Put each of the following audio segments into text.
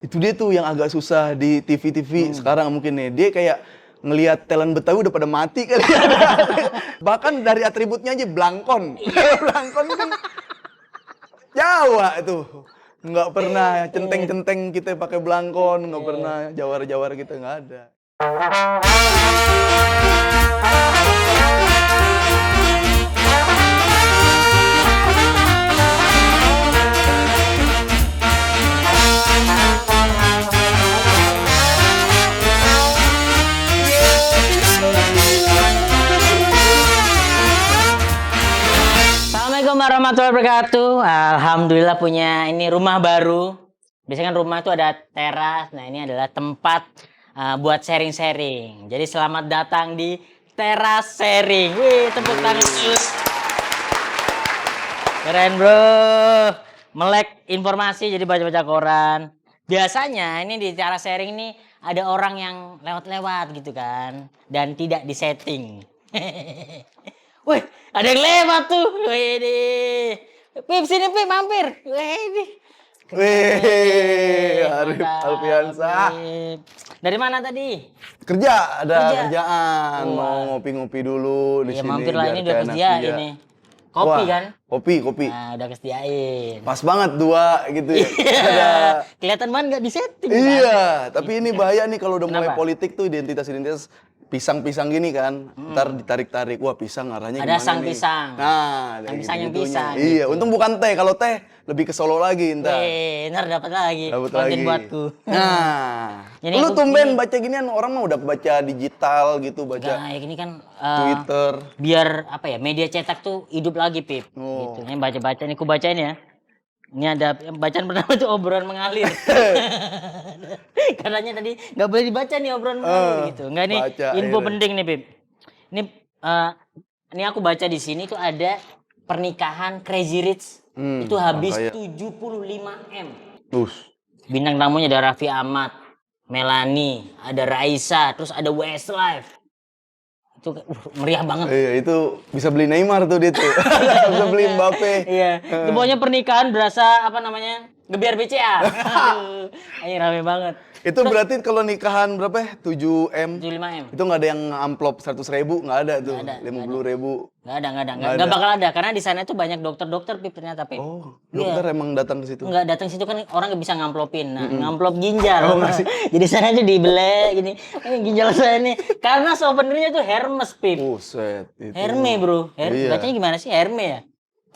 Itu dia tuh yang agak susah di TV-TV sekarang mungkin nih. Dia kayak ngelihat talent Betawi udah pada mati kali ya. Bahkan dari atributnya aja blangkon. Blangkon kan Jawa itu. Nggak pernah centeng-centeng kita pakai blangkon, nggak pernah jawara-jawara kita nggak ada. Assalamualaikum warahmatullahi wabarakatuh. Alhamdulillah punya ini rumah baru. Biasanya kan rumah itu ada teras. Nah ini adalah tempat buat sharing-sharing. Jadi selamat datang di Teras Sharing. Wih, tepuk tangan dulu. Keren bro. Melek informasi jadi baca-baca koran. Biasanya ini di Teras Sharing ini ada orang yang lewat-lewat gitu kan. Dan tidak disetting. Wih, ada yang lewat tuh. Wih, Pip sini Pip mampir. Wih, Arif Alfiansa. Dari mana tadi? Ada Kerja. kerjaan. Wah. Mau ngopi-ngopi dulu di Ya sini. mampir lah, biar ini udah kayak kesediain anak nih. dia. Kopi Wah, kan? Kopi. Nah, udah kesediain. Pas banget dua gitu ya. Iya. Kelihatan banget nggak disetting. Iya, tapi ini bahaya nih kalau udah mulai Kenapa? politik tuh identitas pisang-pisang gini kan. Ntar ditarik-tarik, wah pisang arahnya Ada gimana sang nih? pisang. Nah, Sang kayak pisang yang gitu-gitunya. pisang, Iya, gitu. untung bukan teh. Kalau teh lebih ke Solo lagi ntar. Ntar dapat lagi. Dapat Konten lagi. buatku. Nah, Jadi lu aku- tumben baca ginian, orang mah udah baca digital gitu, baca Nah, ini kan Twitter. biar apa ya, media cetak tuh hidup lagi Pip. Oh. Gitu. Ini baca-baca nih, ku bacain ya. Ini ada bacaan pertama tuh obrolan mengalir. Katanya tadi nggak boleh dibaca nih obrolan mengalir gitu. Enggak nih, baca, info akhirnya. penting nih Pip. Ini aku baca di sini tuh ada pernikahan Crazy Rich. Itu habis kaya. 75 M. Terus. Bintang tamunya ada Raffi Ahmad, Melanie, ada Raisa, terus ada Westlife. Itu meriah banget. Iya, itu bisa beli Neymar tuh dia tuh. Bisa beli Mbappe. Iya, itu pokoknya pernikahan berasa apa namanya, gebiar BCA. Aduh, ini rame banget. Itu berarti kalau nikahan berapa ya? 7M. 75 M. Itu nggak ada yang amplop 100.000, nggak ada tuh. Nggak ada, 50.000. Nggak bakal ada karena di sana tuh banyak dokter-dokter Pip ternyata Pip. Oh, dokter emang datang ke situ. Nggak datang situ kan orang nggak bisa ngamplopin. Nah, ngamplop ginjal. Jadi sana aja dibelek gini. Ginjal saya nih. Karena souvenirnya tuh Hermes Pip. Buset, itu. Hermes bro. Iya. Bacanya gimana sih? Hermes ya?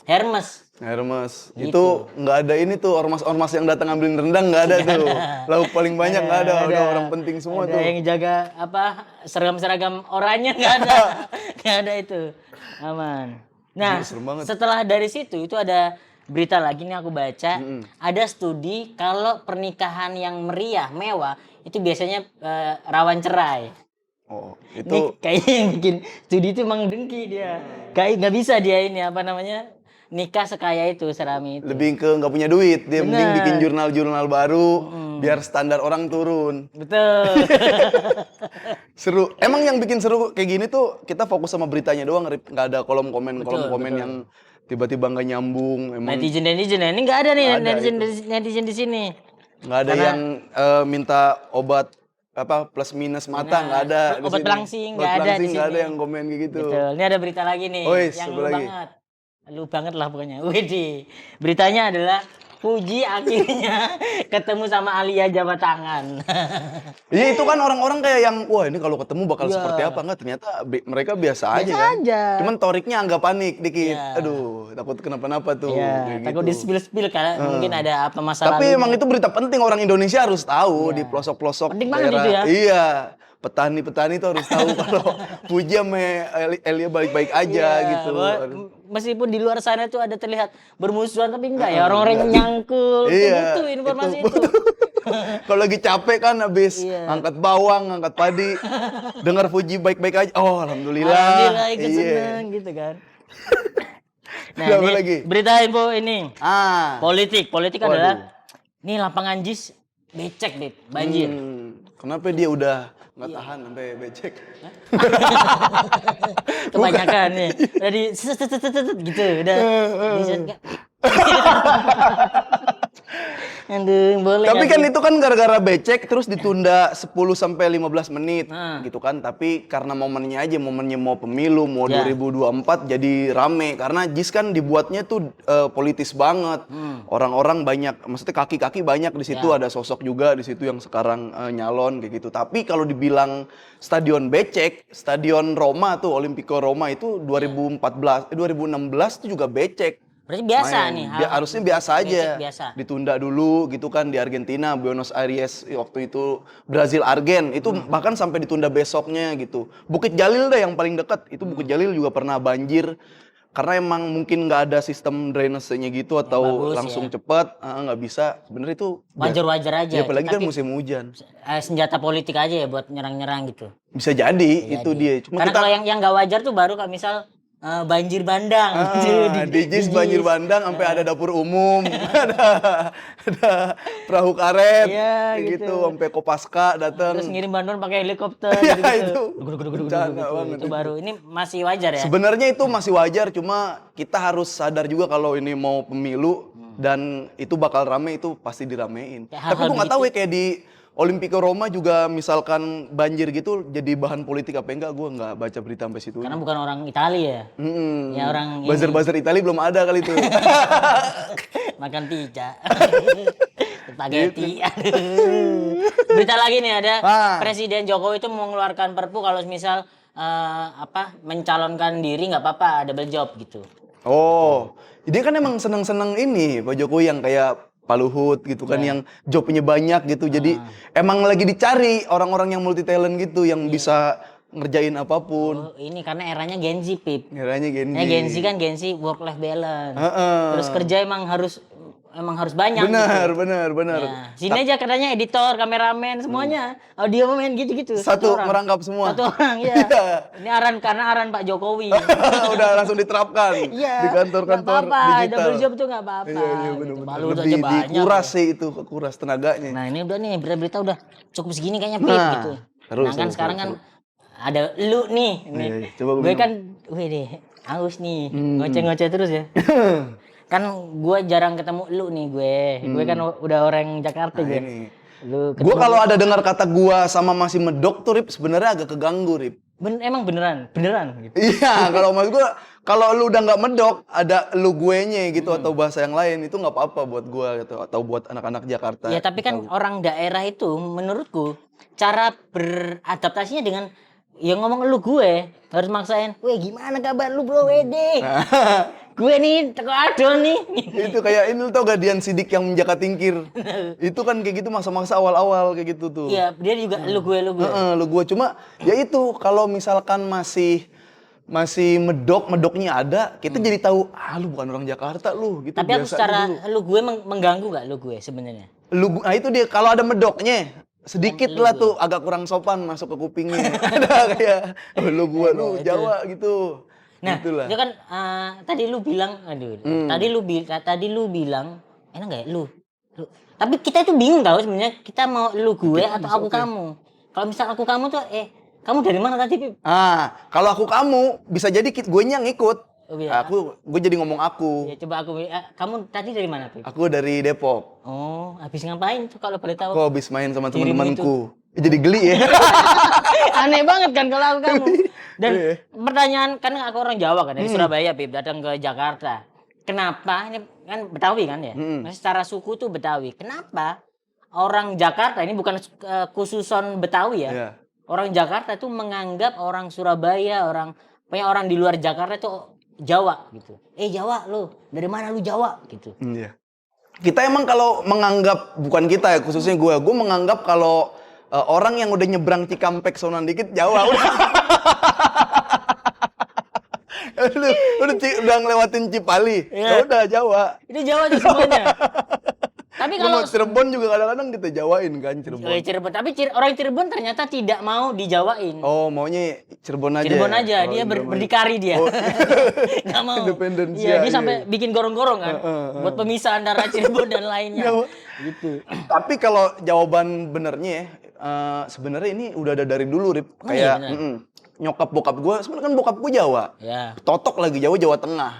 Hermes. Hermes. Gitu. Itu nggak ada ini tuh ormas-ormas yang datang ngambilin rendang, nggak ada tuh. Lauk paling banyak nggak ada. Udah orang penting semua ada tuh. yang jaga apa seragam-seragam oranye nggak ada. Nggak ada itu. Aman. Nah, serem banget. setelah dari situ itu ada berita lagi nih aku baca. Ada studi kalau pernikahan yang meriah, mewah itu biasanya rawan cerai. Oh, Ini itu kayaknya yang bikin studi itu emang dengki dia. Kayak nggak bisa dia ini apa namanya nikah sekaya itu, serami itu. lebih ke nggak punya duit. Dia mending Bener. bikin jurnal-jurnal baru biar standar orang turun. Betul. Seru. Emang yang bikin seru kayak gini tuh kita fokus sama beritanya doang, Rip. Nggak ada kolom komen yang tiba-tiba nggak nyambung. Emang netizen ya. Ini nggak ada nih Nggak ada netizen di sini. nggak ada yang minta obat apa plus minus mata, nggak ada. di obat sini. pelangsing, Obat nggak ada pelangsing, di nggak ada sini. yang komen kayak gitu. Betul. Ini ada berita lagi nih Oh, yang apa lu lagi? banget. Lu banget lah pokoknya. Widih. Beritanya adalah Puji akhirnya ketemu sama Alia jabat tangan. Iya, itu kan orang-orang kayak yang wah ini kalau ketemu bakal Iya. seperti apa, enggak ternyata mereka biasa aja Biasa kan. aja. Cuman toriknya agak panik dikit. Iya. Aduh, takut kenapa-napa tuh. Iya, kayak takut gitu. di-spill karena mungkin ada apa masalah. Tapi emang itu berita penting, orang Indonesia harus tahu di pelosok-pelosok Penting banget itu ya. Iya. Petani-petani tuh harus tahu kalau Puji sama Elia baik-baik aja gitu. Meskipun di luar sana tuh ada terlihat bermusuhan tapi enggak ya, orang-orang nyangkul. Iya, Itu informasi itu. Kalau lagi capek kan habis Iya. angkat bawang, angkat padi, dengar Puji baik-baik aja. Oh, alhamdulillah. Alhamdulillah ikut Iya. seneng gitu kan. Nah, Ada apa ini lagi? berita info ini. Ah. Politik Waduh. adalah ini lapangan JIS becek, Beb. Banjir. Kenapa dia udah nggak tahan sampai becek? Kebanyakan nih. Udah di gitu, udah. Aduh, boleh. Tapi nggak kan sih? itu kan gara-gara becek terus ditunda 10 sampai 15 menit Nah. gitu kan. Tapi karena momennya aja, momennya mau pemilu, mau Ya. 2024 jadi rame karena JIS kan dibuatnya tuh politis banget. Orang-orang banyak, maksudnya kaki-kaki banyak di situ, Ya. ada sosok juga di situ yang sekarang nyalon kayak gitu. Tapi kalau dibilang stadion becek, Stadion Roma tuh Olimpico Roma itu 2016 itu juga becek. Berarti biasa Main. nih. Harusnya biasa aja. becek biasa. Ditunda dulu gitu kan di Argentina, Buenos Aires waktu itu Brazil Argen itu bahkan sampai ditunda besoknya gitu. Bukit Jalil deh yang paling dekat. Itu Bukit Jalil juga pernah banjir karena emang mungkin nggak ada sistem drainasenya gitu atau bagus, langsung ya. cepat nggak bisa. Sebenarnya itu Wajar-wajar aja. ya, apalagi kan Tapi musim hujan. senjata politik aja ya buat nyerang-nyerang gitu. Bisa jadi itu Jadi. dia. Cuma Karena kita kalau yang nggak wajar tuh baru kayak misal banjir bandang. di JIS banjir bandang sampai ada dapur umum, ada perahu karet, Iya, kayak gitu. gitu, sampai Kopaska datang. Terus ngirim bantuan pakai helikopter Ya gitu. itu bencana banget Itu baru. Ini masih wajar ya. Sebenarnya itu masih wajar, cuma kita harus sadar juga kalau ini mau pemilu dan itu bakal rame, itu pasti diramein. Kayak Tapi hal-hal gue nggak tahu ya kayak di Olimpico Roma juga misalkan banjir gitu jadi bahan politik apa enggak, gue nggak baca berita sampai situ. Karena bukan orang Italia ya. Ya orang ini. Buzzer-buzzer Itali belum ada kali itu. Makan pizza. Spaghetti. Aduh. Berita lagi nih ada Presiden Jokowi itu mengeluarkan perpu kalau misal mencalonkan diri nggak apa-apa double job gitu. Oh, dia kan emang seneng-seneng ini Pak Jokowi yang kayak Pak Luhut gitu kan yang jobnya banyak gitu. Jadi emang lagi dicari orang-orang yang multi talent gitu yang bisa ngerjain apapun. Oh, ini karena eranya Gen Z, Pip. Eranya Gen Z. Gen Z kan Gen Z work life balance. Heeh. Terus kerja emang harus banyak Benar, gitu. benar. Ya, sini aja katanya editor, kameramen, semuanya. Audio pemain gitu-gitu. Satu orang. merangkap semua. Satu orang, ya. Ini karena aran Pak Jokowi. Udah langsung diterapkan Iya. di kantor-kantor Nggak apa-apa, digital. double job tuh nggak apa-apa. Iya, gitu. benar-benar. Pak Luhut Lebih aja banyak. dikuras sih itu, kekuras tenaganya. Nah ini udah nih, berita-berita udah cukup segini kayaknya, Pip, Nah, gitu. terus, Nah kan terus, sekarang terus. kan ada lu nih. Iya, coba Gue minum. kan, wih deh, aus nih. Ngoceh-ngoceh terus ya. Kan gue jarang ketemu lu nih gue kan udah orang Jakarta gue. ini. Lu Gua kalau ada dengar kata gua sama masih medok tuh Rip sebenarnya agak keganggu Rip. emang beneran gitu. Iya, kalau mas gua kalau lu udah nggak medok ada lu guenya gitu atau bahasa yang lain itu nggak apa-apa buat gua gitu atau buat anak-anak Jakarta. Ya tapi kan orang daerah itu menurutku cara beradaptasinya dengan ya ngomong lu gue harus maksain, weh gimana kabar lu bro wede. Gue nih teko adon nih. Itu kayak ini lu tau gak Dian Sidik yang menjaga tingkir. Itu kan kayak gitu masa-masa awal-awal kayak gitu tuh. Iya, dia juga lu gue. Lu gua cuma ya itu kalau misalkan masih medoknya ada, kita jadi tahu lu bukan orang Jakarta lu gitu. Tapi aku biasa secara dulu. lu gue mengganggu gak lu gue sebenarnya? Nah itu dia kalau ada medoknya sedikit lah tuh agak kurang sopan masuk ke kupingnya. Ada kayak lu Jawa gitu. Nah, Gitulah. itu kan tadi lu bilang, tadi lu bilang enak gak ya lu? Tapi kita itu bingung tau sebenarnya kita mau lu gue atau aku kamu. Kalau misal aku kamu tuh kamu dari mana tadi, Pip? Kalau aku kamu bisa jadi gue yang ngikut. Oh, iya. Gue jadi ngomong aku. Ya coba kamu tadi dari mana, Pip? Aku dari Depok. Oh, habis ngapain tuh kalau boleh tahu? Kok habis main sama Dirimu teman-temanku. Jadi geli ya. Aneh banget kan kalau aku kamu. Dan Iya. pertanyaan kan aku orang Jawa kan dari Surabaya, Pip, datang ke Jakarta. Kenapa ini kan Betawi kan ya? Maksudnya secara suku tuh Betawi. Kenapa orang Jakarta ini bukan khususon Betawi ya? Iya. Orang Jakarta itu menganggap orang Surabaya, pokoknya orang di luar Jakarta itu Jawa gitu. Jawa lu, dari mana lu Jawa gitu. Iya. Kita emang kalau menganggap bukan kita ya khususnya gue menganggap kalau orang yang udah nyebrang Cikampek sonan dikit Jawa udah. udah ngelewatin Cipali, ya udah Jawa. Itu Jawa tuh semuanya. Tapi Kalau kalau Cirebon juga kadang-kadang kita jawain kan Cirebon. Cirebon, tapi orang Cirebon ternyata tidak mau dijawain. Oh, maunya Cirebon aja. Cirebon ya? aja, dia berdikari dia. Nggak mau. Independen, Iya, dia iya. sampai bikin gorong-gorong kan. Buat pemisah antara Cirebon dan lainnya. Jawa. Gitu. Tapi kalau jawaban benernya ya, sebenarnya ini udah ada dari dulu, Rip. Oh, iya, Kayak bener? nyokap bokap gue, sebenarnya kan bokap gue Jawa. Ya. Totok lagi Jawa Tengah.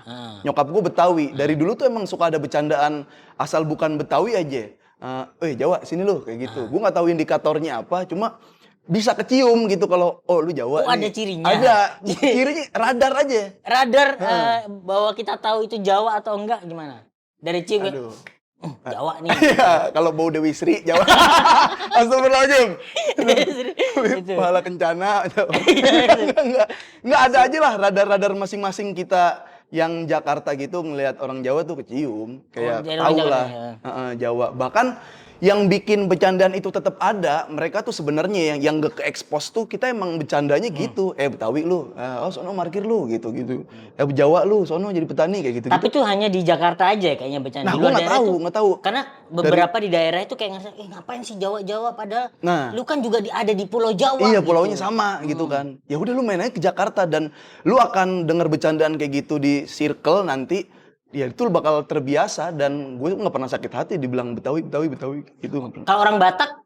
Nyokap gue Betawi. Dari dulu tuh emang suka ada bercandaan asal bukan Betawi aja. Jawa sini lu kayak gitu. Gue nggak tahu indikatornya apa, cuma bisa kecium gitu kalau lu Jawa Oh, nih. ada cirinya. Ada. Cirinya radar aja. Radar bahwa kita tahu itu Jawa atau enggak gimana? Dari cium. Aduh. Jawa nih. Iya, kalau bau Dewi Sri Jawa. Astagfirullahaladzim. Itu. Pahala kencana. Iya, Nggak ada aja lah radar-radar masing-masing kita yang Jakarta gitu ngelihat orang Jawa tuh kecium. Kayak dari tahu orang lah Jawa, Jawa. Bahkan yang bikin bercandaan itu tetap ada, mereka tuh sebenarnya yang gak ke-expose tuh kita emang bercandanya gitu. Betawi lu, sono markir lu gitu. Jawa lu, sono jadi petani kayak gitu. Tapi tuh hanya di Jakarta aja kayaknya bercanda. Nah, Di gue luar nggak daerah tahu, tuh- nggak tahu. Karena beberapa di daerah itu kayak ngerasa, ngapain sih Jawa padahal Nah. lu kan juga ada di Pulau Jawa. Iya, gitu. pulaunya sama gitu kan. Ya udah lu main aja ke Jakarta dan lu akan denger bercandaan kayak gitu di circle nanti. Ya itu bakal terbiasa dan gue nggak pernah sakit hati dibilang Betawi gitu nggak pernah. Kalau orang Batak,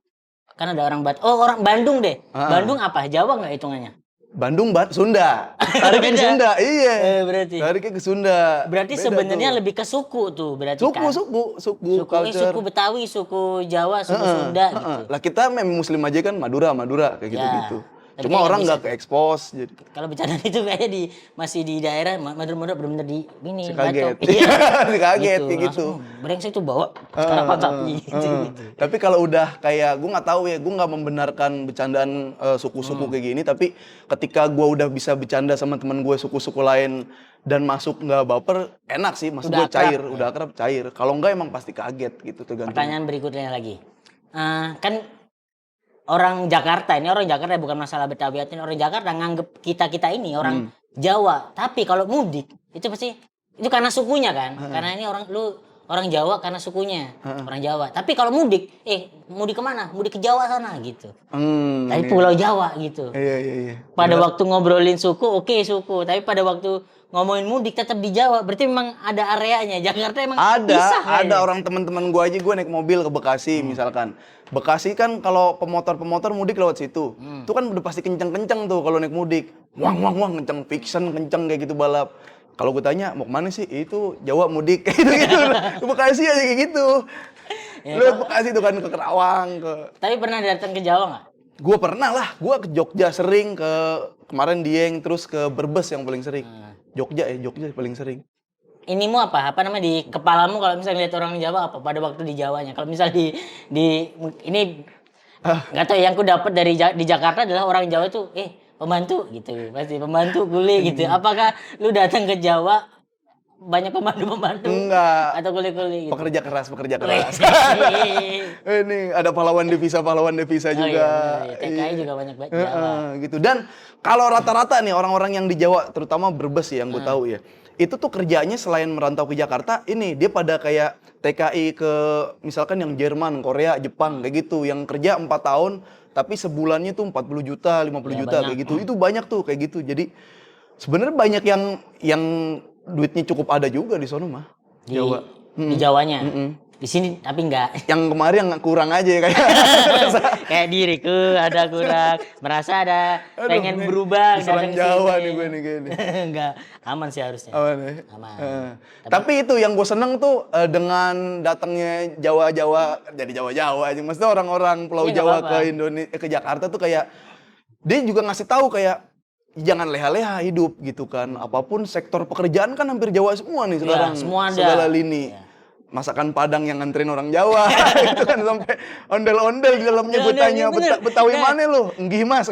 kan ada orang Batak. Oh, orang Bandung deh. Bandung apa? Jawa nggak hitungannya? Bandung, Sunda. Tariknya ke Beda. Sunda, iya. Berarti. Tariknya ke Sunda. Berarti Beda sebenarnya tuh. lebih ke suku tuh berarti suku, kan. suku culture. Suku Betawi, suku Jawa, suku Sunda gitu. Lah kita memang Muslim aja kan Madura kayak gitu-gitu. Tapi Cuma kayak orang bisa nggak ke-expose jadi. Kalau bercanda itu kayaknya masih di daerah Madura bener-bener di ini Si kaget. batok. Iya. Si kaget kayak gitu. Langsung, brengsek tuh bawa sekarang sapi gitu. Tapi kalau udah kayak gue nggak tahu ya, gue nggak membenarkan bercandaan suku-suku kayak gini. Tapi ketika gue udah bisa bercanda sama teman gue suku-suku lain dan masuk nggak baper, enak sih. Maksud Udah gue cair, akrab, udah akrab cair. Kalau nggak emang pasti kaget gitu tergantung. Pertanyaan berikutnya lagi. Kan orang Jakarta bukan masalah Betawi, ini orang Jakarta nganggep kita ini orang Jawa. Tapi kalau mudik itu pasti itu karena sukunya kan. Karena ini orang Jawa karena sukunya orang Jawa. Tapi kalau mudik, mudik kemana? Mudik ke Jawa sana gitu. Tapi Pulau Jawa gitu. Iya. Pada waktu ngobrolin suku, oke suku. Tapi pada waktu ngomongin mudik tetap di Jawa. Berarti memang ada areanya. Jakarta emang pisah Ada kayaknya. orang teman-teman gue aja, gue naik mobil ke Bekasi misalkan. Bekasi kan kalau pemotor mudik lewat situ. Itu kan udah pasti kenceng-kenceng tuh kalau naik mudik. Wang kenceng, fiction kenceng kayak gitu balap. Kalau gue tanya mau kemana sih? Itu Jawa mudik kayak gitu. Ke Bekasi aja kayak gitu. Ya, Lu Bekasi tuh kan ke Kerawang ke. Tapi pernah datang ke Jawa nggak? Gue pernah lah, gue ke Jogja sering, kemarin Dieng, terus ke Brebes yang paling sering. Jogja paling sering. Inimu apa namanya di kepalamu kalau misalnya lihat orang Jawa apa pada waktu di Jawanya? Kalau misalnya di ini nggak tahu yang ku dapat di Jakarta adalah orang Jawa itu pembantu gitu, pasti pembantu kuli gitu. Apakah lu datang ke Jawa banyak pembantu Enggak. atau kuli-kuli gitu? Pekerja keras. Wih. Ini ada pahlawan devisa juga. Iya, TKI juga banyak banget Jawa. Gitu. Dan kalau rata-rata nih orang-orang yang di Jawa, terutama Brebes ya, yang gue tahu ya, itu tuh kerjanya selain merantau ke Jakarta, ini dia pada kayak TKI ke misalkan yang Jerman, Korea, Jepang kayak gitu, yang kerja 4 tahun tapi sebulannya tuh 40 juta, 50 juta banyak. kayak gitu. Itu banyak tuh kayak gitu. Jadi sebenarnya banyak yang duitnya cukup ada juga di sono mah. Jawa. Di Jawanya. Di sini tapi enggak. Yang kemarin yang kurang aja kayak. Kayak diriku ada kurang, merasa ada pengen berubah Diserang datang ke Jawa sini. nih gue nih kayaknya. Enggak, aman sih harusnya. Aman ya? Aman. Tapi itu yang gue seneng tuh dengan datangnya Jawa-Jawa, jadi Jawa-Jawa aja. Maksudnya orang-orang Pulau Iya, nggak Jawa apa-apa. ke Indonesia, ke Jakarta tuh kayak dia juga ngasih tahu kayak jangan leha-leha hidup gitu kan. Apapun sektor pekerjaan kan hampir Jawa semua nih sekarang. semua ada. Segala lini. Iya. Masakan Padang yang nganterin orang Jawa itu kan sampai ondel-ondel di dalamnya gue Ondel-ondel, tanya bener. Betawi Nah. mana lu? Enggih Mas.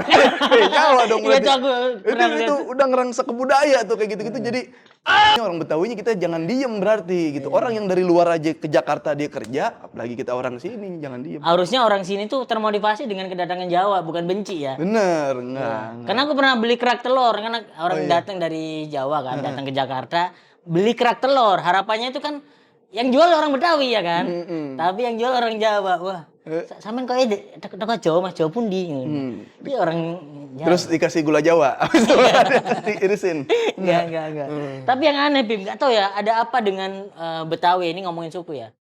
Jawa dong Iya, berarti. tuh aku pernah itu udah ngerangsa kebudaya tuh kayak gitu-gitu. Jadi ini orang Betawinya kita jangan diem berarti gitu. Orang yang dari luar aja ke Jakarta dia kerja, apalagi kita orang sini jangan diem. Harusnya orang sini tuh termotivasi dengan kedatangan Jawa, bukan benci ya. Bener, enggak. Karena aku pernah beli kerak telur, karena orang iya. datang dari Jawa kan, datang ke Jakarta, beli kerak telur. Harapannya itu kan yang jual orang Betawi ya kan, tapi yang jual orang Jawa. Wah, sampean kok dekat Jawa Mas, Jawa pundi. Dia orang Jawa. Terus dikasih gula Jawa, habis itu diirisin. Enggak. Tapi yang aneh Bim, enggak tahu ya ada apa dengan Betawi ini ngomongin suku ya.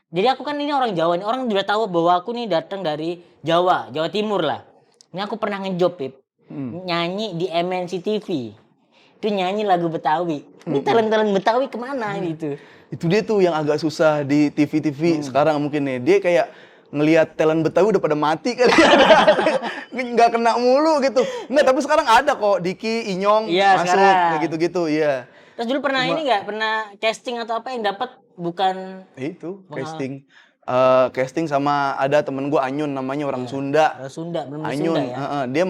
Jadi aku kan ini orang Jawa nih, orang udah tahu bahwa aku nih datang dari Jawa, Jawa Timur lah. Ini aku pernah ngejob, Pip. Nyanyi di MNC TV. Itu nyanyi lagu Betawi. Ini talent-talent Betawi kemana gitu? Itu dia tuh yang agak susah di TV-TV sekarang mungkin nih. Dia kayak ngelihat talent Betawi udah pada mati kali ya. Nggak kena mulu gitu. Nggak, tapi sekarang ada kok Diki, Inyong Iya, masuk sekarang. kayak gitu-gitu, iya. Terus dulu pernah ini nggak? Pernah casting atau apa yang dapat bukan Itu casting. Casting sama ada temen gue Anyun namanya orang Sunda. orang Sunda, belum di Anyun, Sunda ya? dia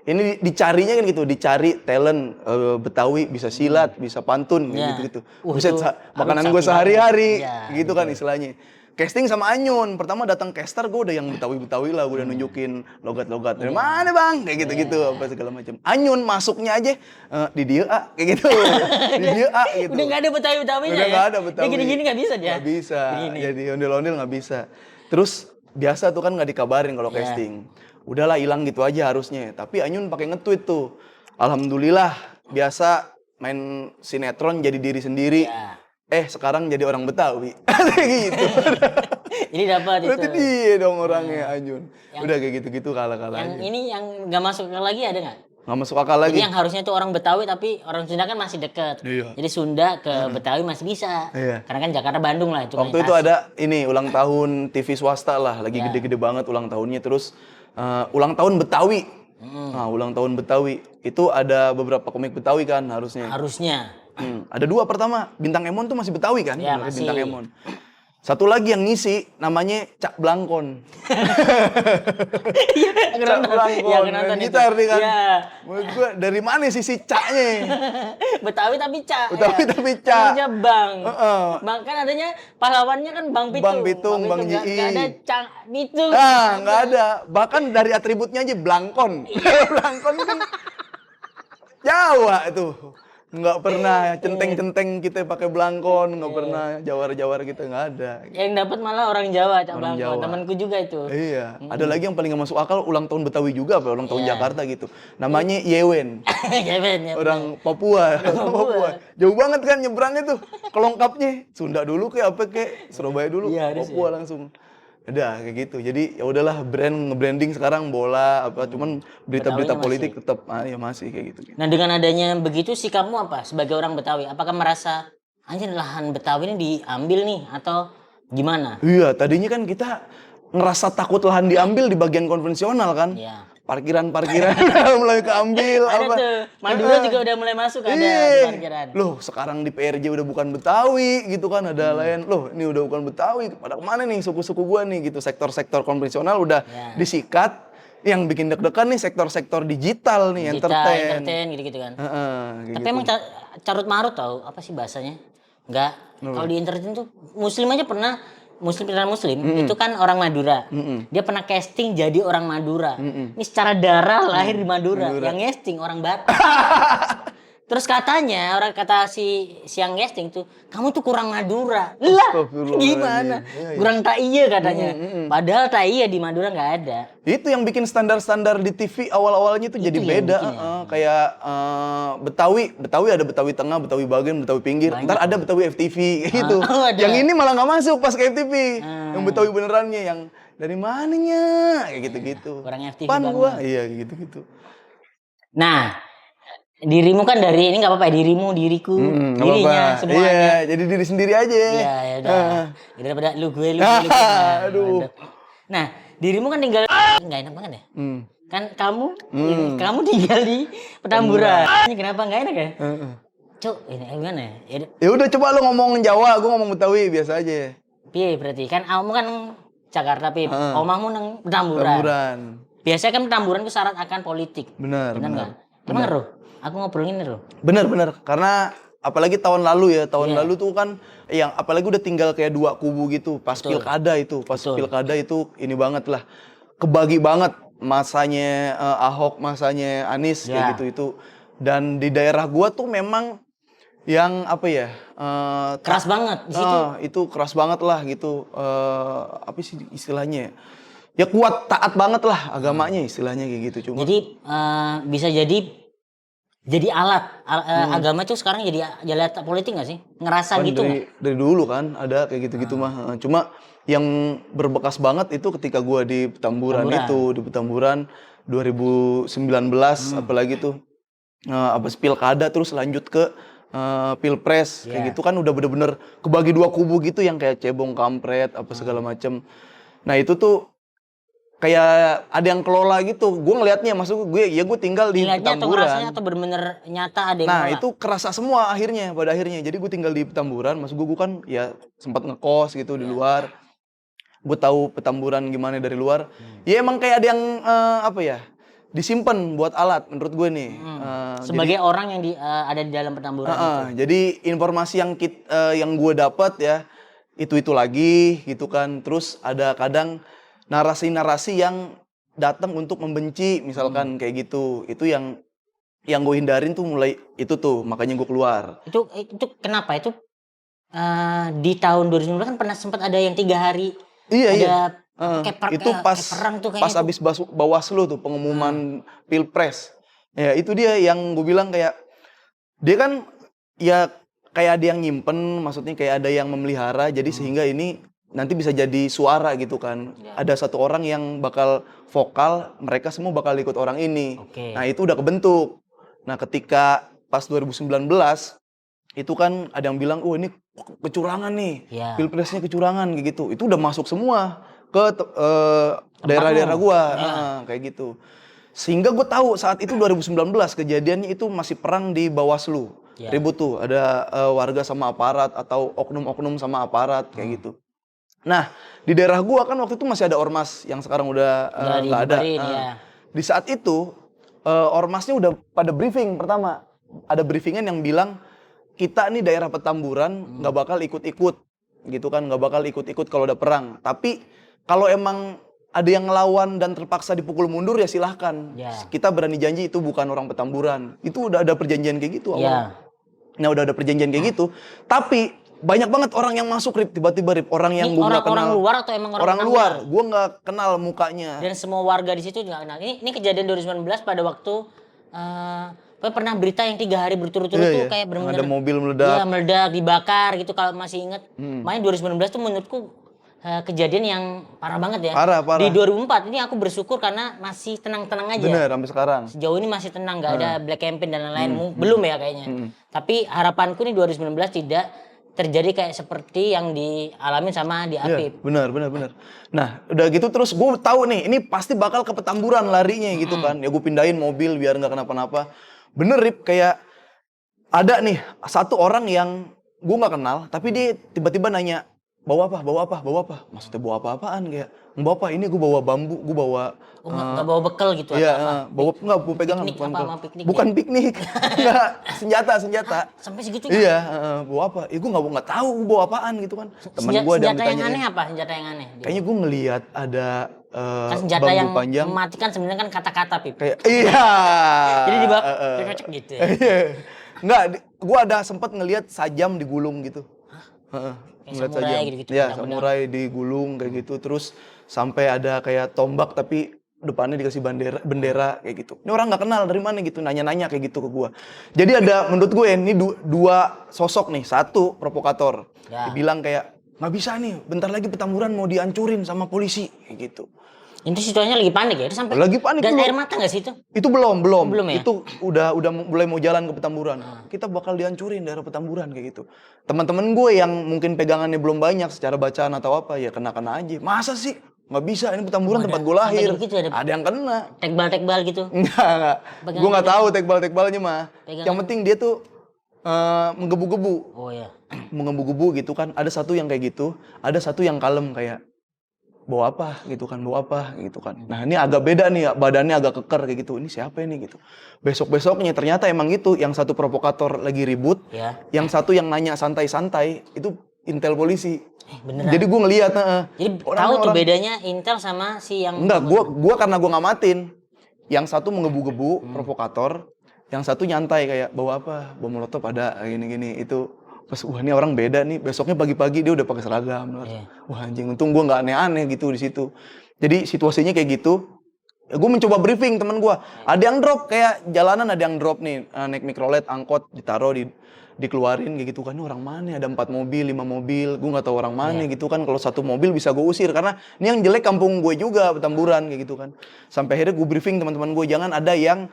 ini dicarinya kan gitu, dicari talent Betawi bisa silat, bisa pantun kayak Ya. gitu-gitu. Wah, Buset, itu makanan harus gue sakit sehari-hari banget. gitu kan istilahnya. Casting sama Anyun, pertama datang caster gue udah yang Betawi-Betawi lah, gue udah nunjukin logat-logat. Dari mana bang? Kayak gitu-gitu, apa segala macam. Anyun masuknya aja di dia kayak gitu. Di dia gitu. Udah nggak ada Betawi-Betawinya Udah ya? nggak ada Betawi. Dia gini-gini nggak bisa dia? Nggak bisa. Gini. Jadi ondel-ondel nggak bisa. Terus biasa tuh kan nggak dikabarin kalau casting. Udahlah hilang gitu aja harusnya. Tapi Anyun pakai nge-tweet tuh. Alhamdulillah biasa main sinetron jadi diri sendiri. Ya. Sekarang jadi orang Betawi. gitu. Jadi dapat itu. Berarti dia dong orangnya Anyun. Udah kayak gitu-gitu kalah-kalah Yang aja. ini yang nggak masuk lagi ada nggak? Nggak masuk akal Jadi lagi. yang harusnya tuh orang Betawi tapi orang Sunda kan masih deket. Iya. Jadi Sunda ke Betawi masih bisa. Iya. Karena kan Jakarta Bandung lah itu. Waktu itu ada ini ulang tahun TV swasta lah, lagi gede-gede banget ulang tahunnya. Terus ulang tahun Betawi. Nah, ulang tahun Betawi itu ada beberapa komik Betawi kan harusnya. Harusnya. Ada dua pertama, Bintang Emon tuh masih Betawi kan? Ya, Sebenarnya masih. Bintang Emon. Satu lagi yang ngisi namanya Cak Blangkon. Cak Blangkon. Iya, aku nonton main itu. gitar nih kan. Iya. Menurut gua dari mana sisi Caknya? Betawi tapi Ca. Betawi ya. tapi Ca. Namanya Bang. Heeh. Bang kan adanya pahlawannya kan Bang Pitung. Bang Pitung, Bang nggak- Ji. nggak ada Cang Pitung. Nggak ada. Bahkan dari atributnya aja Blangkon. Blangkon kan Jawa itu. Nggak pernah centeng-centeng kita pakai Blangkon, nggak pernah jawar-jawar kita nggak ada. Yang dapat malah orang Jawa, Cak Orang Blangkon. Jawa. Temanku juga itu. Iya, ada lagi yang paling nggak masuk akal ulang tahun Betawi juga, apa ulang tahun Jakarta gitu. Namanya Yewen, Ya Ben, ya. orang Papua. Papua. Jauh banget kan nyebrangnya tuh. Kelongkapnya Sunda dulu kayak apa kayak Surabaya dulu, Iya, harus Papua langsung. Udah kayak gitu. Jadi ya udahlah nge-branding sekarang bola apa cuman berita-berita Betawinya politik tetap ya masih kayak gitu. Nah dengan adanya begitu sikapmu apa sebagai orang Betawi? Apakah merasa anjir lahan Betawi ini diambil nih atau gimana? Iya, tadinya kan kita ngerasa takut lahan diambil di bagian konvensional kan. Iya. Parkiran-parkiran mulai keambil Ada apa. tuh, Madura juga udah mulai masuk ada di Iya. parkiran. Loh, sekarang di PRJ udah bukan Betawi gitu kan, ada lain. Loh, ini udah bukan Betawi. Pada kemana nih suku-suku gua nih gitu. Sektor-sektor konvensional udah disikat. Yang bikin deg-degan nih sektor-sektor digital nih, entertain gitu-gitu kan. Kayak Tapi gitu. emang carut marut tau apa sih bahasanya? Enggak. Kalau di entertain tuh Muslim aja pernah Muslim itu kan orang Madura. Dia pernah casting jadi orang Madura. Ini secara darah lahir di Madura. Yang casting orang Batak. Terus katanya kata si yang casting tuh, kamu tuh kurang Madura. Lah, Astagfirullahaladzim. gimana? Iya, iya. Kurang Taiya katanya. Padahal Taiya di Madura nggak ada. Itu yang bikin standar-standar di TV awal-awalnya tuh jadi yang beda. bikin ya. Kayak Betawi ada Betawi Tengah, Betawi Bagian, Betawi Pinggir. Ntar ada Betawi FTV gitu. Oh, ada. Yang ini malah nggak masuk pas ke FTV. Yang Betawi benerannya yang dari mananya kayak gitu-gitu. Kurang FTV Pan banget. gua, iya kayak gitu-gitu. Nah, dirimu kan dari ini nggak apa-apa ya, diriku, Nggak dirinya apa-apa. semuanya. Iya, jadi diri sendiri aja. Iya, ya udah. Daripada lu gue. Nah, Aduh. Nah, dirimu kan tinggal nggak enak banget ya? Kan kamu tinggal di Petamburan. Ini kenapa nggak enak ya? Cuk, ini gimana ya? Ya udah coba lu ngomong Jawa, gua ngomong Betawi biasa aja. Piye berarti? Kan kamu kan Jakarta, Pip. Omahmu nang Petamburan. Petamburan. Biasanya kan Petamburan itu syarat akan politik. Benar, Benar benar. nggak? Emang Ruh? Aku ngobrolin ini Ruh. Bener karena apalagi tahun lalu ya lalu tuh kan yang apalagi udah tinggal kayak dua kubu gitu pas pilkada itu ini banget lah kebagi banget masanya Ahok masanya Anies kayak gitu itu dan di daerah gua tuh memang yang apa ya Keras banget di situ. itu keras banget lah gitu apa sih istilahnya ya kuat taat banget lah agamanya istilahnya kayak gitu cuma Jadi bisa jadi Jadi agama itu sekarang jadi alat politik nggak sih? Ngerasa Kan gitu nggak? dari dulu kan ada kayak gitu-gitu mah. Cuma yang berbekas banget itu ketika gua di Petamburan itu, di Petamburan 2019 apalagi tuh abis pilkada terus lanjut ke pilpres kayak gitu kan udah bener-bener kebagi dua kubu gitu yang kayak cebong kampret apa segala macem. Nah itu tuh kayak ada yang kelola gitu. Gue ngelihatnya maksud gue ya gue tinggal di Dilihatnya atau ngerasanya Petamburan. atau bener-bener nyata ada yang Nah nolak? itu kerasa semua akhirnya pada akhirnya. Jadi gue tinggal di Petamburan. Maksud gue kan ya sempat ngekos gitu di luar. Gue tahu Petamburan gimana dari luar. Ya emang kayak ada yang apa ya disimpan buat alat menurut gue nih. Sebagai orang yang ada di dalam Petamburan itu. Jadi informasi yang gue dapat ya itu lagi gitu kan. Terus ada kadang narasi-narasi yang datang untuk membenci misalkan kayak gitu. Itu yang gue hindarin tuh mulai itu tuh makanya gue keluar. Itu kenapa? Itu di tahun 2019 kan pernah sempat ada yang 3 hari Iya. kayak Itu pas perang tuh kayaknya. pas abis Bawaslu tuh pengumuman Pilpres. Ya itu dia yang gue bilang kayak dia kan ya kayak ada yang nyimpen, maksudnya kayak ada yang memelihara jadi sehingga ini nanti bisa jadi suara gitu kan. Ada satu orang yang bakal vokal, mereka semua bakal ikut orang ini. Oke. Nah, itu udah kebentuk. Nah, ketika pas 2019 itu kan ada yang bilang, "Oh, ini kecurangan nih. Ya. Pilpresnya kecurangan," kayak gitu. Itu udah masuk semua ke daerah-daerah gua, kayak gitu. Sehingga gue tahu saat itu 2019 kejadiannya itu masih perang di Bawaslu. Ribut tuh, ada warga sama aparat atau oknum-oknum sama aparat kayak gitu. Nah, di daerah gua kan waktu itu masih ada ormas yang sekarang udah nggak ada. Di saat itu ormasnya udah pada briefing pertama. Ada briefingan yang bilang kita nih daerah Petamburan nggak bakal ikut-ikut, gitu kan, nggak bakal ikut-ikut kalau ada perang. Tapi kalau emang ada yang ngelawan dan terpaksa dipukul mundur ya silahkan. Kita berani janji itu bukan orang Petamburan. Itu udah ada perjanjian kayak gitu awalnya. Nah udah ada perjanjian kayak gitu. Tapi banyak banget orang yang masuk Rip, tiba-tiba Rip, orang yang gue nggak kenal. Orang luar atau emang orang luar? Gue nggak kenal mukanya. Dan semua warga di situ nggak kenal. Ini kejadian 2019 pada waktu pernah berita yang 3 hari berturut-turut tuh kayak benar-benar ada mobil meledak. Iya, meledak, dibakar gitu kalau masih inget. Makanya 2019 tuh menurutku kejadian yang parah banget ya. Parah. Di 2004 ini aku bersyukur karena masih tenang-tenang aja. Bener, sampai sekarang. Sejauh ini masih tenang, nggak ada black campaign dan lain-lain. Belum ya kayaknya. Tapi harapanku nih 2019 tidak terjadi kayak seperti yang dialami sama di Apip. Bener. Nah, udah gitu terus gue tahu nih, ini pasti bakal ke Petamburan larinya gitu kan. Ya gue pindahin mobil biar nggak kenapa-napa. Bener Rip, kayak ada nih satu orang yang gue nggak kenal, tapi dia tiba-tiba nanya, bawa apa? Maksudnya bawa apa-apaan kayak, bawa apa? Ini gue bawa bambu, gue bawa. Nggak bawa bekal gitu? Iya, bawa pegangan. Piknik, bukan piknik, nggak senjata. Sampai segitu? Iya, bawa apa? Gue nggak tahu gue bawa apaan gitu kan. Temen gue ada yang senjata yang ditanya. aneh apa? Senjata yang aneh? Kayaknya gue ngelihat ada kan senjata bambu yang panjang. mematikan sebenarnya kan kata-kata Pip. Kayak iya. Jadi di bawah cocok gitu ya. Enggak, gue ada sempat ngelihat sajam digulung gitu. Kayak samurai gitu-gitu. Ya, samurai digulung kayak gitu. Terus sampai ada kayak tombak tapi depannya dikasih bendera kayak gitu. Ini orang nggak kenal dari mana gitu, nanya-nanya kayak gitu ke gue. Jadi ada menurut gue ini dua sosok nih. Satu provokator, dibilang kayak nggak bisa nih, bentar lagi Petamburan mau dihancurin sama polisi kayak gitu. Itu situasinya lagi panik ya? Itu sampai lagi panik gas dulu. air mata nggak sih itu? Itu belum ya? Itu udah mulai mau jalan ke Petamburan. Kita bakal dihancurin daerah Petamburan kayak gitu. Teman-teman gue yang mungkin pegangannya belum banyak secara bacaan atau apa ya kena aja. Masa sih? Nggak bisa, ini Petamburan tempat gue lahir. Gitu ada yang kena. Tekbal gitu? Enggak. Gue nggak tahu tekbal-tekbalnya mah. Yang penting dia tuh menggebu-gebu. Oh iya. Menggebu-gebu gitu kan. Ada satu yang kayak gitu, ada satu yang kalem kayak bawa apa gitu kan. Nah ini agak beda nih, badannya agak keker kayak gitu. Ini siapa ini gitu. Besok-besoknya ternyata emang itu yang satu provokator lagi ribut, yang satu yang nanya santai-santai itu intel polisi. Beneran? Jadi gue ngeliat. Jadi tahu tuh bedanya intel sama si yang... Enggak, gue karena gue ngamatin. Yang satu menggebu-gebu, provokator. Yang satu nyantai kayak bawa apa, bawa molotov ada gini-gini itu. Pas wah ini orang beda nih, besoknya pagi-pagi dia udah pakai seragam. Wah anjing, untung gue nggak aneh-aneh gitu di situ. Jadi situasinya kayak gitu. Ya, gue mencoba briefing temen gue. Ada yang drop kayak jalanan, ada yang drop nih naik mikrolet, angkot, ditaruh dikeluarin kayak gitu kan. Ini orang mana? Ada 4 mobil, 5 mobil. Gue nggak tahu orang mana gitu kan. Kalau satu mobil bisa gue usir karena ini yang jelek kampung gue juga, Petamburan kayak gitu kan. Sampai akhirnya gue briefing teman-teman gue, jangan ada yang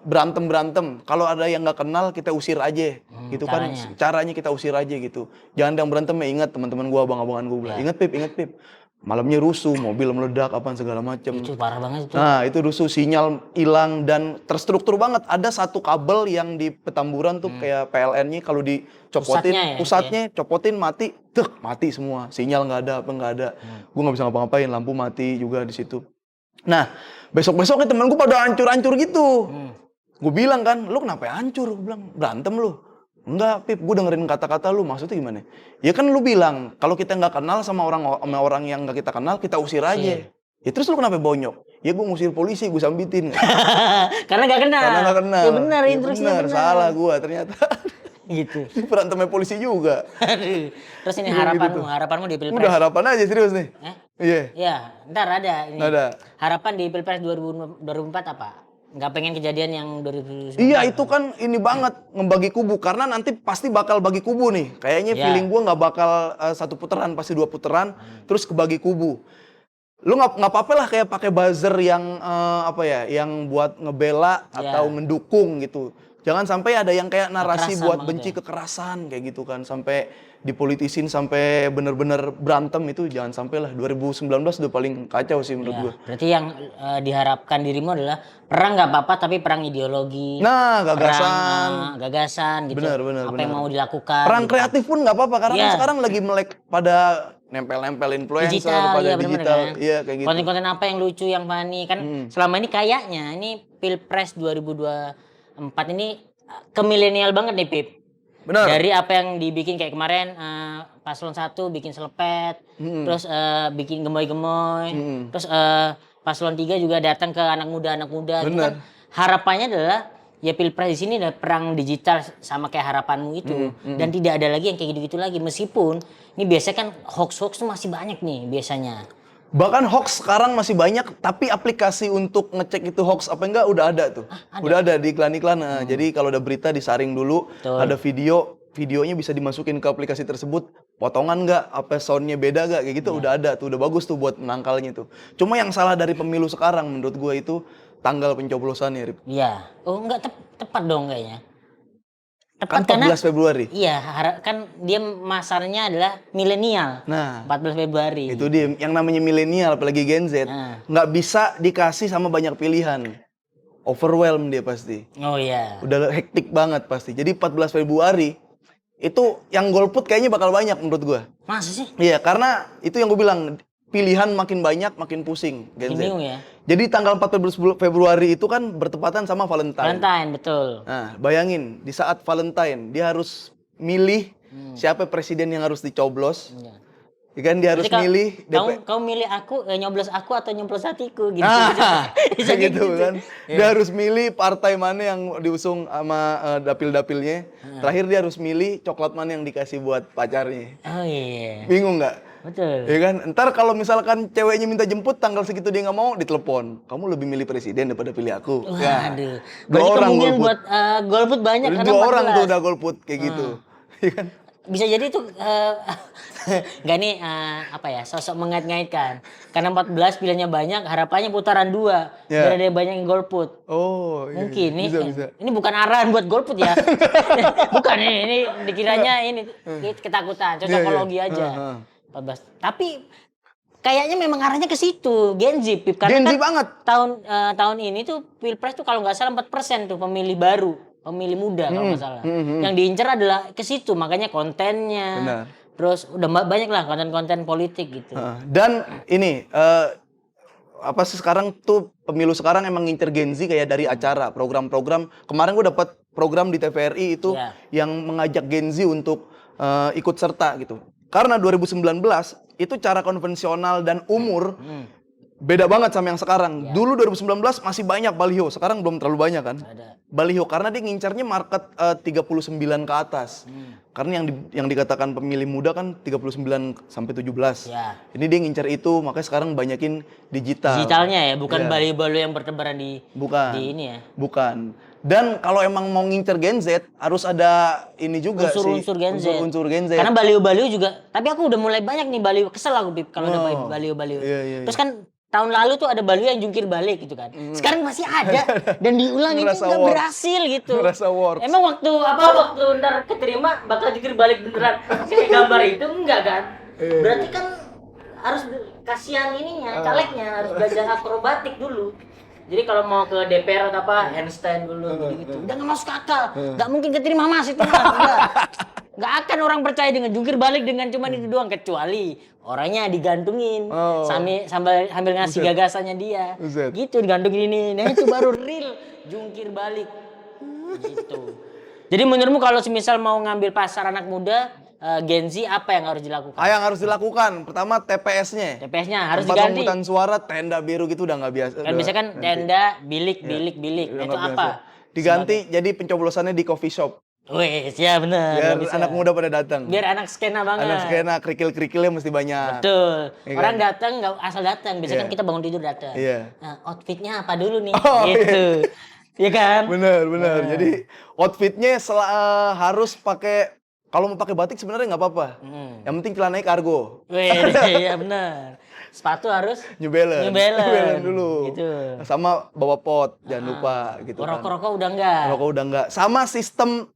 berantem. Kalau ada yang nggak kenal kita usir aja gitu kan. Caranya kita usir aja gitu. Jangan ada yang berantem ya, ingat teman-teman gue, abang-abangan gue bilang. Ingat Pip. Malamnya rusuh, mobil meledak, apaan segala macam. Itu parah banget itu. Nah, itu rusuh, sinyal hilang dan terstruktur banget. Ada satu kabel yang di Petamburan tuh kayak PLN-nya kalau dicopotin, pusatnya copotin mati, mati semua. Sinyal nggak ada, apa nggak ada. Gue nggak bisa ngapa-ngapain, lampu mati juga di situ. Nah, besok-besoknya temen gue pada hancur-hancur gitu. Gue bilang kan, lu kenapa hancur? Gue bilang, berantem lu. Enggak, Pip, gue dengerin kata-kata lu, maksudnya gimana? Ya kan lu bilang, kalau kita nggak kenal sama orang yang nggak kita kenal, kita usir aja. Ya terus lu kenapa bonyok? Ya gue ngusir polisi, gue sambitin. Karena nggak kenal. Ya benar, instruksinya benar. Salah gue ternyata. Gitu. Berantemnya polisi juga. Terus ini harapanmu di Pilpres. Udah harapan aja serius nih. Iya, ntar ada ini. Ada. Harapan di Pilpres 2004 apa? Nggak pengen kejadian yang 2019. Iya, itu kan ini banget ngebagi kubu karena nanti pasti bakal bagi kubu nih. Kayaknya feeling gue nggak bakal 1 putaran, pasti 2 putaran, terus kebagi kubu. Lu nggak apa-apa lah kayak pakai buzzer yang yang buat ngebela atau mendukung gitu. Jangan sampai ada yang kayak narasi kekerasan buat benci kekerasan kayak gitu kan, sampai dipolitisin sampai bener-bener berantem, itu jangan sampai lah. 2019 udah paling kacau sih menurut gua. Berarti yang diharapkan dirimu adalah perang nggak apa-apa tapi perang ideologi. Nah, gagasan. Gagasan gitu. Bener. Apa yang mau dilakukan. Perang gitu. kreatif pun nggak apa-apa karena kan sekarang lagi melek pada nempel-nempel influencer pada digital. Kan? Iya kayak gitu. Konten-konten apa yang lucu, yang funny kan selama ini kayaknya ini Pilpres 2024 ini ke milenial banget nih, Pip. Benar. Dari apa yang dibikin kayak kemarin paslon 1 bikin selepet, terus bikin gemoy-gemoy, terus paslon 3 juga datang ke anak muda gitu kan. Harapannya adalah ya Pilpres di sini ada perang digital sama kayak harapanmu itu, dan tidak ada lagi yang kayak gitu-gitu lagi, meskipun ini biasanya kan hoax tuh masih banyak nih biasanya. Bahkan hoax sekarang masih banyak, tapi aplikasi untuk ngecek itu hoax apa enggak udah ada tuh. Udah ada di iklan-iklan. Jadi kalau ada berita disaring dulu, ada videonya bisa dimasukin ke aplikasi tersebut. Potongan enggak, apa soundnya beda enggak, kayak gitu udah ada tuh, udah bagus tuh buat menangkalnya tuh. Cuma yang salah dari pemilu sekarang menurut gue itu tanggal pencoblosannya, Rip. Iya. Oh enggak tepat dong kayaknya. Tepat kan 14 Februari. Iya, kan dia masarnya adalah milenial. Nah, 14 Februari. Itu dia, yang namanya milenial apalagi Gen Z, nggak bisa dikasih sama banyak pilihan. Overwhelmed dia pasti. Oh iya. Udah hektik banget pasti. Jadi 14 Februari itu yang golput kayaknya bakal banyak menurut gua. Masa sih? Iya, karena itu yang gue bilang, pilihan makin banyak makin pusing Gen Z. Bingung ya. Jadi tanggal 14 Februari itu kan bertepatan sama Valentine. Valentine, betul. Nah, bayangin di saat Valentine dia harus milih siapa presiden yang harus dicoblos. Ya kan dia harus milih. Kau milih aku, nyoblos aku atau nyoblos hatiku gitu. Bisa gitu kan. Dia harus milih partai mana yang diusung sama dapil-dapilnya. Terakhir dia harus milih coklat mana yang dikasih buat pacarnya. Oh iya. Bingung nggak? Betul. Ya kan, ntar kalau misalkan ceweknya minta jemput tanggal segitu dia nggak mau, ditelepon. Kamu lebih milih presiden daripada pilih aku. Waduh. Dua orang golput. Buat golput banyak karena 2 orang tuh udah golput kayak gitu. Ya kan? Bisa jadi tuh nggak nih sosok mengait-ngaitkan. Karena 14 pilihannya banyak, harapannya putaran 2 biar ada banyak yang golput. Oh, iya. Mungkin bisa. ini bukan arahan buat golput ya. Bukan ini dikiranya ini ketakutan, cocokologi aja. 14. Tapi kayaknya memang arahnya ke situ, Gen Z, Pip. Karena Gen Z kan banget. Tahun ini tuh Pilpres tuh kalau nggak salah 4% tuh pemilih baru, pemilih muda kalau nggak salah. Yang diincar adalah ke situ, makanya kontennya. Benar. Terus udah banyak lah konten-konten politik gitu. Dan ini sekarang tuh pemilu sekarang emang ngincer Gen Z kayak dari acara, program-program. Kemarin gue dapat program di TVRI itu yang mengajak Gen Z untuk ikut serta gitu. Karena 2019 itu cara konvensional dan umur Beda banget sama yang sekarang. Dulu 2019 masih banyak baliho, sekarang belum terlalu banyak kan? Ada. Baliho karena dia ngincarnya market 39 ke atas. Karena yang dikatakan pemilih muda kan 39 sampai 17. Ya. Ini dia ngincar itu, makanya sekarang banyakin digital. Digitalnya ya, bukan Iya. baliho-baliho yang bertebaran di Bukan. di ini ya. Bukan. Dan kalau emang mau ngincer Gen Z harus ada ini juga Unsur-unsur sih. Gen Z. Unsur-unsur Gen Z. Karena baliho-baliho juga, tapi aku udah mulai banyak nih baliho, kesel aku Bib kalau ada baliho-baliho. Iya. Terus kan tahun lalu tuh ada baliho yang jungkir balik gitu kan. Sekarang masih ada dan diulang itu Ngerasa nggak works. berhasil gitu. Ngerasa works. Emang waktu ntar keterima bakal jungkir balik beneran kayak gambar itu enggak kan? Berarti kan harus kasihan ininya, calegnya harus belajar akrobatik dulu. Jadi kalau mau ke DPR atau apa, handstand dulu gitu. Udah nggak masuk akal, nggak mungkin keterima Mas itu Mas. Nggak akan orang percaya dengan jungkir balik dengan cuma itu doang, kecuali orangnya digantungin sambil ngasih gagasannya dia. Buset. Gitu digantungin ini. Nah itu baru real jungkir balik. Gitu. Jadi menurutmu kalau semisal mau ngambil pasar anak muda, Gen Z apa yang harus dilakukan? Yang harus dilakukan, pertama TPS-nya. TPS-nya harus Tempat diganti. pemungutan suara, tenda biru gitu udah nggak biasa. Kan biasanya kan tenda, bilik. Udah Nah, itu nggak apa? biasa. Diganti jadi pencoblosannya di coffee shop. Wih, ya benar. Biar nggak bisa. anak muda pada datang. Biar anak skena banget. Anak skena kerikil-kerikilnya mesti banyak. Betul. Iya Orang kan? datang nggak asal datang. Biasanya kan Iya. kita bangun tidur datang. Iya. Nah, outfitnya apa dulu nih? Oh, gitu. Iya kan? Bener. Jadi outfitnya harus pakai, kalau mau pakai batik sebenarnya nggak apa-apa. Yang penting celananya kargo. Wih, iya benar. Sepatu harus New Balance. New Balance. New Balance dulu. Gitu. Sama bawa pot, jangan lupa gitu kan. Rokok-rokok udah enggak. Rokok udah enggak. Sama sistem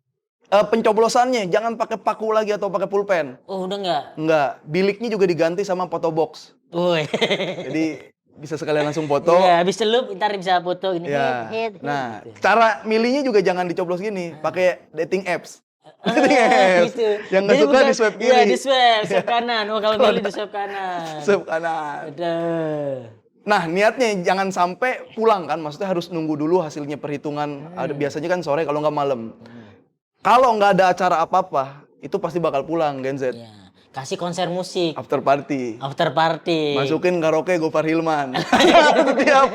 pencoblosannya, jangan pakai paku lagi atau pakai pulpen. Oh, udah enggak. Enggak, biliknya juga diganti sama photo box. Wih. Jadi bisa sekalian langsung foto. Iya, habis celup ntar bisa foto gini. Ya. Head, Nah, gitu. cara milihnya juga jangan dicoblos gini, pakai dating apps. Dating apps. Gitu. Yang nggak Jadi suka bukan- di swipe kiri. Iya, di swipe kanan. Oh, kalau milih di swipe kanan. Swipe kanan. Aduh. Nah, niatnya jangan sampai pulang kan, maksudnya harus nunggu dulu hasilnya perhitungan. Ada biasanya kan sore kalau nggak malam. Kalau nggak ada acara apa-apa, itu pasti bakal pulang Gen Z. Ya. Kasih konser musik. After party. After party. Masukin karaoke Gofar Hilman. Setiap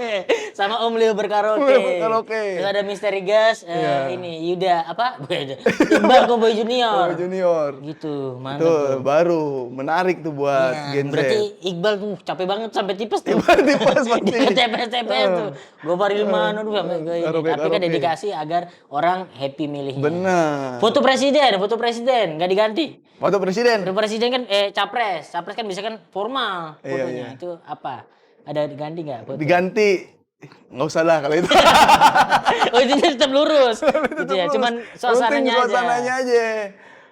Sama Om Leo berkaraoke. Leo berkaraoke. Terus ada Misteri Gas, Iya. ini Yuda apa? Bukan, Iqbal Cowboy Junior. Junior. Gitu, mantap. Tuh, baru menarik tuh buat Nah, Gen Z. berarti Iqbal tuh capek banget sampai tipes tuh. Tipes pasti. Dia TPS tuh. Gopar Ilman aduh sampai ke ini. Karaoke, Tapi kan karaoke. dedikasi agar orang happy milihnya. Bener. Foto presiden nggak diganti. Foto presiden. Foto presiden kan capres kan bisa kan formal Iya, fotonya. iya. Itu apa? Ada diganti nggak foto? Diganti. Nggak usah lah kalau itu. Oh itu tetap lurus. Gitu ya. Cuman Penting suasananya suasananya aja.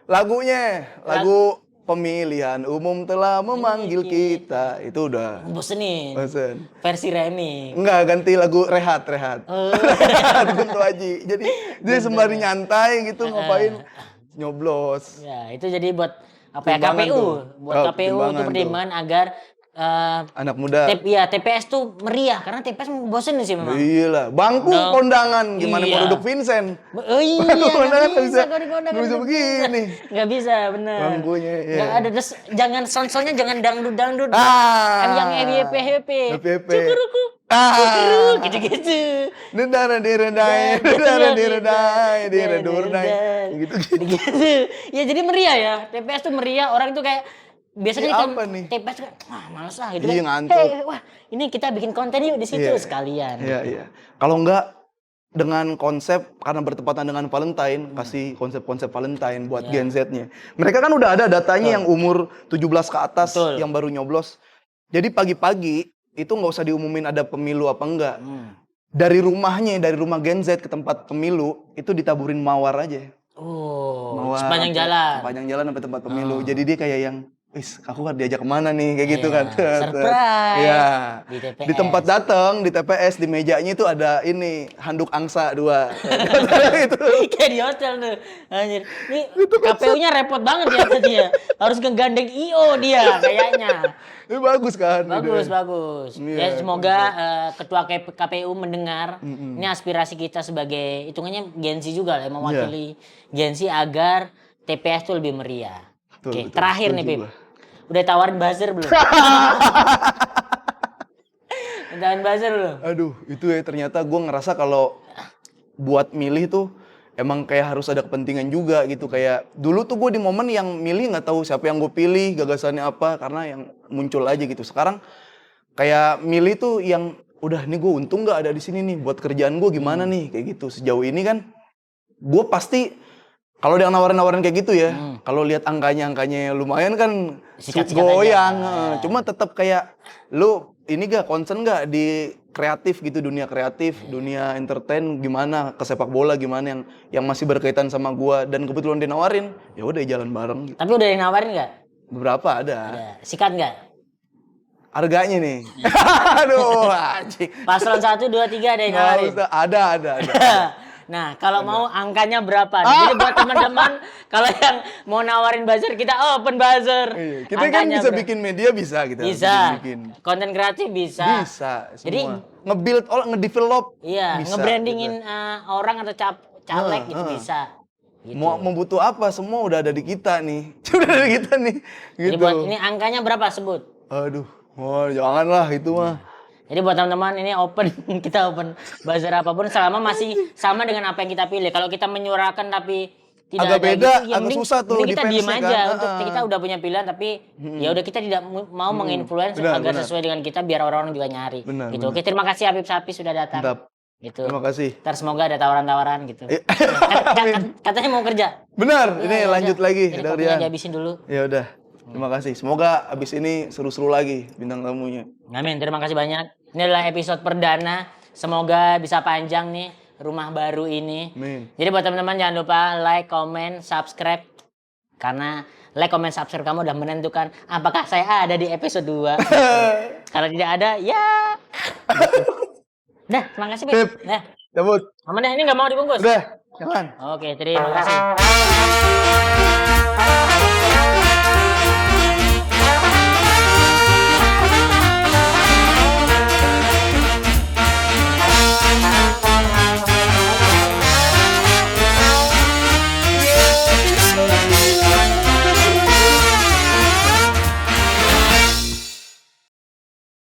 Lagunya, lagu pemilihan umum telah memanggil kita. Itu udah. Bosenin. Bosen. Versi remix. Enggak, ganti lagu Rehat. Oh. Rehat Kunto Aji. Jadi dia sembari nyantai gitu ngapain nyoblos. Ya, itu jadi buat apa ya Pertimbangan KPU, tuh. buat Oh, KPU pertimbangan itu pertimbangan agar Anak muda. TPS tuh meriah karena TPS bosen sih memang. Iya lah, bangku Nah, kondangan gimana iya. mau duduk Vincent? Oh iya, Kondangan nggak bisa, nggak kondangan bisa begini. Nggak bisa, bener. Bangkunya, iya. Nggak ada, terus jangan sonsolnya jangan dangdut. Yang happy. FYP. Cukuruku. Gitu-gitu. Dendara diredai, diredurnai. Gitu. Gitu. Ya jadi meriah ya. TPS tuh meriah, orang tuh kayak biasanya Ini kan apa nih? TPS kan males lah gitu Iya, kan. ngantuk. Wah, ini kita bikin konten yuk di situ Iya. sekalian. Iya. Kalau enggak dengan konsep karena bertepatan dengan Valentine, kasih konsep-konsep Valentine buat Gen Z-nya. Mereka kan udah ada datanya yang umur 17 ke atas Betul. yang baru nyoblos. Jadi pagi-pagi itu nggak usah diumumin ada pemilu apa enggak. Dari rumahnya, dari rumah Gen Z ke tempat pemilu itu ditaburin mawar aja. Oh, Mawar sepanjang sampai- jalan. Sepanjang jalan sampai tempat pemilu. Jadi dia kayak yang wis, aku harus diajak kemana nih kayak gitu Iya, kan. surprise. Iya. Di TPS. Di tempat datang di TPS di mejanya itu ada ini handuk angsa 2. Itu. Kayak di hotel tuh. Anjir. Ini KPU-nya repot banget ya tadi ya. Harus ngegandeng IO dia kayaknya. Ini bagus kan? Bagus. Iya, Ya semoga ketua KPU mendengar. Ini aspirasi kita sebagai hitungannya Gen Z juga lah, mewakili Gen Z agar TPS itu lebih meriah. Oke, Betul, terakhir nih setuju Pip. gua. Udah tawarin buzzer belum? Mintain buzzer lu. Aduh, itu ya ternyata gue ngerasa kalau buat milih tuh emang kayak harus ada kepentingan juga gitu. Kayak dulu tuh gue di momen yang milih nggak tahu siapa yang gue pilih, gagasannya apa, karena yang muncul aja gitu. Sekarang kayak milih tuh yang udah nih gue untung nggak ada di sini nih, buat kerjaan gue gimana nih kayak gitu. Sejauh ini kan gue pasti kalau dia nawarin kayak gitu ya, kalau lihat angkanya lumayan kan Sikat-sikat goyang. aja. Cuma tetap kayak lu ini gak concern gak di kreatif gitu, dunia kreatif, dunia entertain gimana, ke sepak bola gimana yang masih berkaitan sama gua, dan kebetulan dia nawarin, ya udah jalan bareng gitu. Tapi udah dinawarin nggak? Beberapa ada. Ada. Sikat nggak? Harganya nih. Aduh, anjing. Paslon 1, 2, 3 ada yang nawarin. Ada. Nah, kalau mau angkanya berapa? Nih? Jadi buat teman-teman kalau yang mau nawarin buzzer, kita open buzzer. Iya, kita kan bisa bikin media bisa kita. Bisa. Bikin. Konten kreatif bisa. Bisa semua. Jadi nge-build, ngedevelop iya, bisa, nge-brandingin gitu. orang atau caleg gitu bisa. Gitu. Mau butuh apa semua udah ada di kita nih. Udah ada di kita nih. Gitu. Jadi buat ini angkanya berapa sebut? Aduh, janganlah itu mah. Jadi buat teman-teman ini open, kita open buzzer apapun selama masih sama dengan apa yang kita pilih. Kalau kita menyuarakan tapi tidak agak ada beda, gitu, ya agak susah tuh mending kita diem defense-nya aja. kan. Untuk kita udah punya pilihan tapi ya udah kita tidak mau menginfluence Benar, agar benar. sesuai dengan kita biar orang-orang juga nyari. Benar, Gitu. benar. Oke, terima kasih Habib Sapi sudah datang. Mantap. Gitu. Terima kasih. Ntar semoga ada tawaran-tawaran gitu. Katanya mau kerja. Benar, ini Ya, lanjut udah. lagi Ini dari kopinya Rian. dihabisin dulu. Ya udah. Terima kasih. Semoga abis ini seru-seru lagi bintang tamunya. Amin, terima kasih banyak. Ini adalah episode perdana. Semoga bisa panjang nih rumah baru ini. Amin. Jadi buat teman-teman jangan lupa like, comment, subscribe. Karena like, comment, subscribe kamu udah menentukan apakah saya ada di episode 2. Kalau tidak ada, ya. Dah, terima kasih, Beb. Sip. Dah. Cabut. Aman dah, ini nggak mau dibungkus. Udah, jangan. Oke, terima kasih.